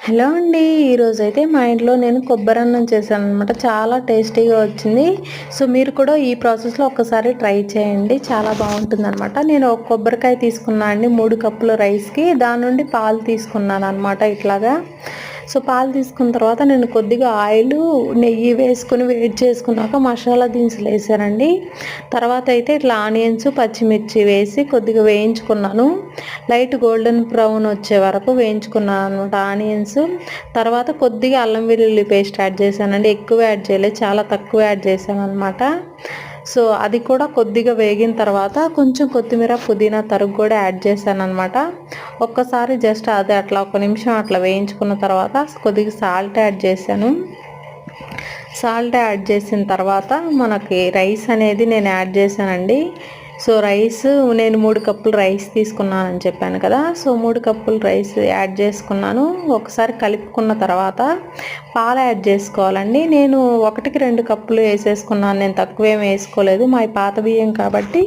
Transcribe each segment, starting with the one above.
Hello అండి. ఈరోజైతే మా ఇంట్లో నేను కొబ్బరన్నం చేశాననమాట. చాలా టేస్టీగా వచ్చింది. సో మీరు కూడా ఈ ప్రాసెస్లో ఒక్కసారి ట్రై చేయండి, చాలా బాగుంటుందన్నమాట. నేను ఒక కొబ్బరికాయ తీసుకున్నాను అండి 3 కప్పుల రైస్కి. దాని నుండి పాలు తీసుకున్నాను అనమాట ఇట్లాగా. సో పాలు తీసుకున్న తర్వాత నేను కొద్దిగా ఆయిల్ నెయ్యి వేసుకుని వేడి చేసుకున్నాక మసాలా దినుసులు వేసానండి. తర్వాత అయితే ఇట్లా ఆనియన్స్ పచ్చిమిర్చి వేసి కొద్దిగా వేయించుకున్నాను. లైట్ గోల్డెన్ బ్రౌన్ వచ్చే వరకు వేయించుకున్నాను అనమాట ఆనియన్స్. తర్వాత కొద్దిగా అల్లం వెల్లుల్లి పేస్ట్ యాడ్ చేశానండి. ఎక్కువ యాడ్ చేయలేదు, చాలా తక్కువ యాడ్ చేశాను అనమాట. సో అది కూడా కొద్దిగా వేగిన తర్వాత కొంచెం కొత్తిమీర పుదీనా తరుగు కూడా యాడ్ చేశాను అనమాట. ఒక్కసారి జస్ట్ అది అట్లా 1 నిమిషం అట్లా వేయించుకున్న తర్వాత కొద్దిగా సాల్ట్ యాడ్ చేశాను. సాల్ట్ యాడ్ చేసిన తర్వాత మనకి రైస్ అనేది నేను యాడ్ చేశానండి. సో రైస్ నేను 3 కప్పులు రైస్ తీసుకున్నానని చెప్పాను కదా. సో 3 కప్పులు రైస్ యాడ్ చేసుకున్నాను. ఒకసారి కలుపుకున్న తర్వాత పాలు యాడ్ చేసుకోవాలండి. నేను 1కి 2 కప్పులు వేసేసుకున్నాను, నేను తక్కువేం వేసుకోలేదు. మా పాత బియ్యం కాబట్టి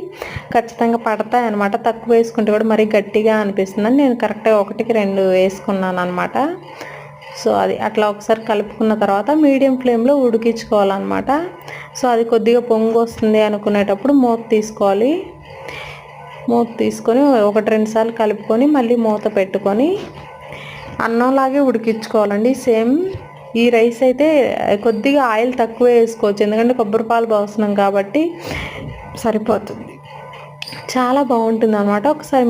ఖచ్చితంగా పడతాయి అనమాట. తక్కువ వేసుకుంటే కూడా మరీ గట్టిగా అనిపిస్తుందని నేను కరెక్ట్గా 1కి 2 వేసుకున్నాను అనమాట. సో అది అట్లా ఒకసారి కలుపుకున్న తర్వాత మీడియం ఫ్లేమ్లో ఉడికించుకోవాలన్నమాట. సో అది కొద్దిగా పొంగు వస్తుంది అనుకునేటప్పుడు మూత తీసుకోవాలి. మూత తీసుకొని 1-2 సార్లు కలుపుకొని మళ్ళీ మూత పెట్టుకొని అన్నంలాగే ఉడికించుకోవాలండి. సేమ్ ఈ రైస్ అయితే కొద్దిగా ఆయిల్ తక్కువ వేసుకోవచ్చు, ఎందుకంటే కొబ్బరి పాలు పోస్తున్నాం కాబట్టి సరిపోతుంది. చాలా బాగుంటుంది అన్నమాట. ఒకసారి